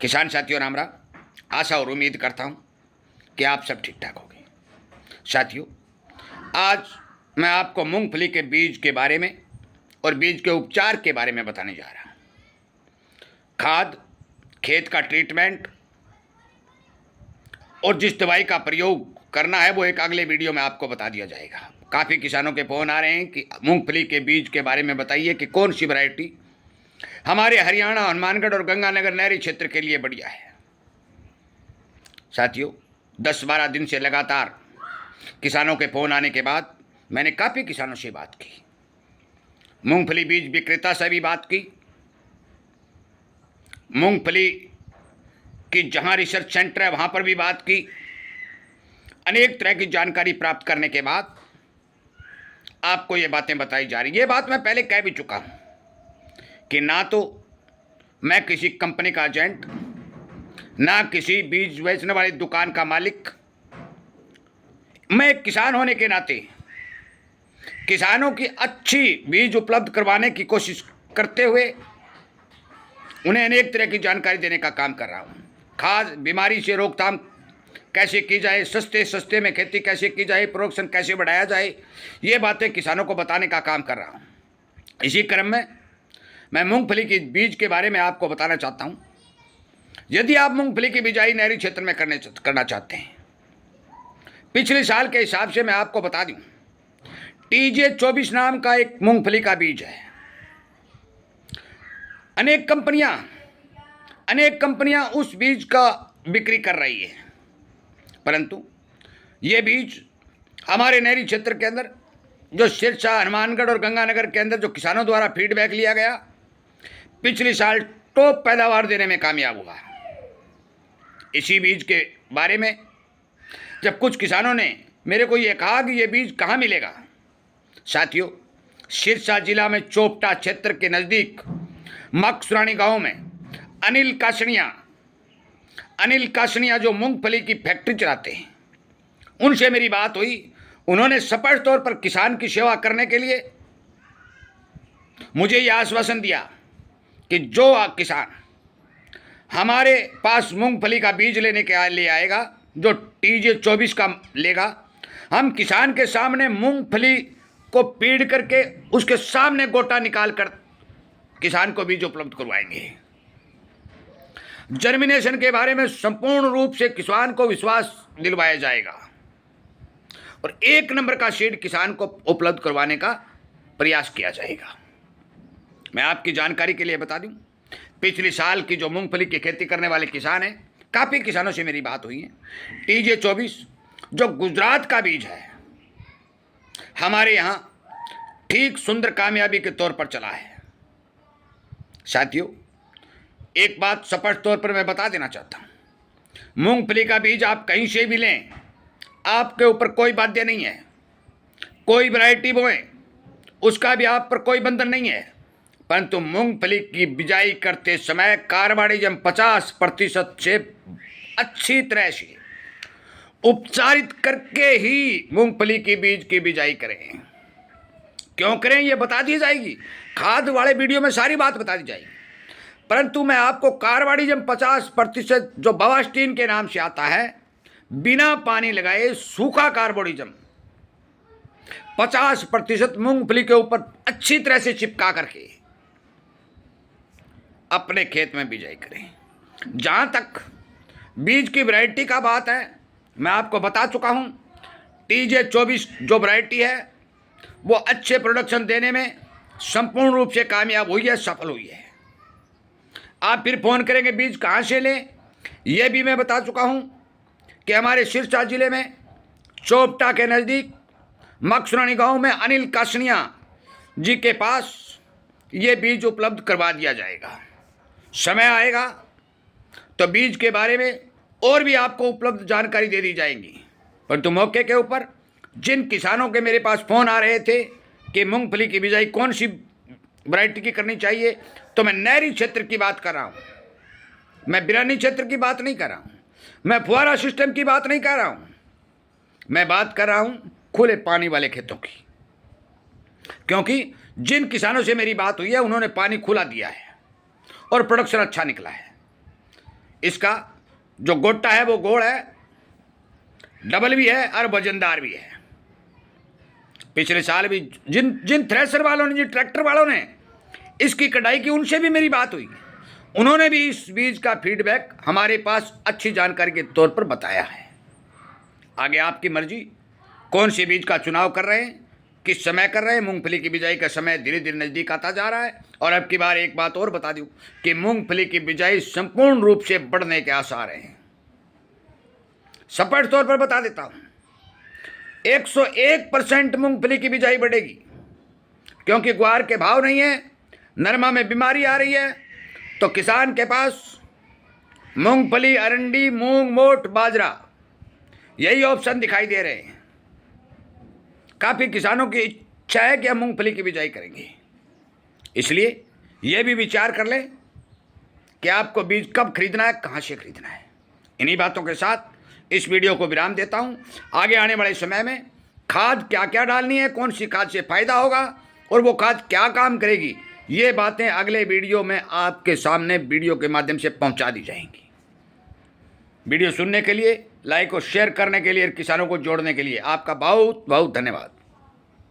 किसान साथियों राम राम। आशा और उम्मीद करता हूँ कि आप सब ठीक ठाक होंगे। साथियों, आज मैं आपको मूंगफली के बीज के बारे में और बीज के उपचार के बारे में बताने जा रहा हूँ। खाद, खेत का ट्रीटमेंट और जिस दवाई का प्रयोग करना है वो एक अगले वीडियो में आपको बता दिया जाएगा। काफ़ी किसानों के फ़ोन आ रहे हैं कि मूंगफली के बीज के बारे में बताइए कि कौन सी वैरायटी हमारे हरियाणा, हनुमानगढ़ और गंगानगर नहरी क्षेत्र के लिए बढ़िया है। साथियों, 10-12 दिन से लगातार किसानों के फ़ोन आने के बाद मैंने काफ़ी किसानों से बात की, मूंगफली बीज विक्रेता से भी बात की, मूंगफली की जहां रिसर्च सेंटर है वहां पर भी बात की। अनेक तरह की जानकारी प्राप्त करने के बाद आपको ये बातें बताई जा रही। ये बात मैं पहले कह भी चुका हूं कि ना तो मैं किसी कंपनी का एजेंट, ना किसी बीज बेचने वाली दुकान का मालिक। मैं एक किसान होने के नाते किसानों की अच्छी बीज उपलब्ध करवाने की कोशिश करते हुए उन्हें अनेक तरह की जानकारी देने का काम कर रहा हूँ। खाद, बीमारी से रोकथाम कैसे की जाए, सस्ते में खेती कैसे की जाए, प्रोडक्शन कैसे बढ़ाया जाए, ये बातें किसानों को बताने का काम कर रहा हूँ। इसी क्रम में मैं मूंगफली के बीज के बारे में आपको बताना चाहता हूँ। यदि आप मूंगफली की बिजाई नहरी क्षेत्र में करना चाहते हैं, पिछले साल के हिसाब से मैं आपको बता दूं, TJ24 नाम का एक मूंगफली का बीज है। अनेक कंपनियां उस बीज का बिक्री कर रही है, परंतु ये बीज हमारे नहरी क्षेत्र के अंदर जो सिरसा, हनुमानगढ़ और गंगानगर के अंदर जो किसानों द्वारा फीडबैक लिया गया, पिछले साल टॉप पैदावार देने में कामयाब हुआ। इसी बीज के बारे में जब कुछ किसानों ने मेरे को ये कहा कि ये बीज कहाँ मिलेगा, साथियों, सिरसा जिला में चोपटा क्षेत्र के नज़दीक मकसुरानी गांव में अनिल कासनिया जो मूंगफली की फैक्ट्री चलाते हैं, उनसे मेरी बात हुई। उन्होंने स्पष्ट तौर पर किसान की सेवा करने के लिए मुझे यह आश्वासन दिया कि जो किसान हमारे पास मूंगफली का बीज लेने के लिए आएगा, जो TJ24 का लेगा, हम किसान के सामने मूंगफली को पीड़ करके उसके सामने गोटा निकाल कर किसान को बीज उपलब्ध करवाएंगे। जर्मिनेशन के बारे में संपूर्ण रूप से किसान को विश्वास दिलवाया जाएगा और 1 नंबर का सीड किसान को उपलब्ध करवाने का प्रयास किया जाएगा। मैं आपकी जानकारी के लिए बता दूं, पिछले साल की जो मूंगफली की खेती करने वाले किसान हैं, काफ़ी किसानों से मेरी बात हुई है। TJ24 जो गुजरात का बीज है, हमारे यहाँ ठीक सुंदर कामयाबी के तौर पर चला है। साथियों, एक बात स्पष्ट तौर पर मैं बता देना चाहता हूँ, मूंगफली का बीज आप कहीं से भी लें, आपके ऊपर कोई बाध्य नहीं है। कोई वैरायटी बोएं, उसका भी आप पर कोई बंधन नहीं है, परंतु मूंगफली की बिजाई करते समय कार्बानिजम 50% से अच्छी तरह से उपचारित करके ही मूंगफली की बीज की बिजाई करें। क्यों करें ये बता दी जाएगी, खाद वाले वीडियो में सारी बात बता दी जाएगी, परंतु मैं आपको कार्बानिजम 50% जो बवास्टीन के नाम से आता है, बिना पानी लगाए सूखा कार्बोनिजम 50% मूंगफली के ऊपर अच्छी तरह से चिपका करके अपने खेत में बिजाई करें। जहां तक बीज की वैरायटी का बात है, मैं आपको बता चुका हूं, TJ24 जो वैरायटी है वो अच्छे प्रोडक्शन देने में संपूर्ण रूप से कामयाब हुई है, सफल हुई है। आप फिर फोन करेंगे बीज कहाँ से लें, ये भी मैं बता चुका हूं कि हमारे सिरसा जिले में चोपटा के नज़दीक मकसुरानी गांव में अनिल कासनिया जी के पास ये बीज उपलब्ध करवा दिया जाएगा। समय आएगा तो बीज के बारे में और भी आपको उपलब्ध जानकारी दे दी जाएगी, परंतु मौके के ऊपर जिन किसानों के मेरे पास फ़ोन आ रहे थे कि मूंगफली की बिजाई कौन सी वैरायटी की करनी चाहिए, तो मैं नहरी क्षेत्र की बात कर रहा हूँ, मैं बिरानी क्षेत्र की बात नहीं कर रहा हूँ, मैं फुहारा सिस्टम की बात नहीं कर रहा हूँ, मैं बात कर रहा हूँ खुले पानी वाले खेतों की। क्योंकि जिन किसानों से मेरी बात हुई है उन्होंने पानी खुला दिया है और प्रोडक्शन अच्छा निकला है। इसका जो गोटा है वो गोड़ है, डबल भी है और वजनदार भी है। पिछले साल भी जिन थ्रेशर वालों ने, जिन ट्रैक्टर वालों ने इसकी कटाई की, उनसे भी मेरी बात हुई। उन्होंने भी इस बीज का फीडबैक हमारे पास अच्छी जानकारी के तौर पर बताया है। आगे आपकी मर्जी, कौन सी बीज का चुनाव कर रहे हैं, किस समय कर रहे हैं। मूंगफली की बिजाई का समय धीरे धीरे नज़दीक आता जा रहा है। और अब की बार एक बात और बता दूं कि मूंगफली की बिजाई संपूर्ण रूप से बढ़ने के आसार हैं। स्पष्ट तौर पर बता देता हूं, 101% मूंगफली की बिजाई बढ़ेगी, क्योंकि ग्वार के भाव नहीं है, नरमा में बीमारी आ रही है, तो किसान के पास मूंगफली, अरंडी, मूंग, मोठ, बाजरा, यही ऑप्शन दिखाई दे रहे हैं। काफ़ी किसानों की इच्छा है कि हम मूंगफली की बिजाई करेंगे, इसलिए यह भी विचार कर लें कि आपको बीज कब खरीदना है, कहाँ से खरीदना है। इन्हीं बातों के साथ इस वीडियो को विराम देता हूँ। आगे आने वाले समय में खाद क्या क्या डालनी है, कौन सी खाद से फायदा होगा और वो खाद क्या काम करेगी, ये बातें अगले वीडियो में आपके सामने वीडियो के माध्यम से पहुंचा दी जाएंगी। वीडियो सुनने के लिए, लाइक और शेयर करने के लिए, किसानों को जोड़ने के लिए आपका बहुत बहुत धन्यवाद।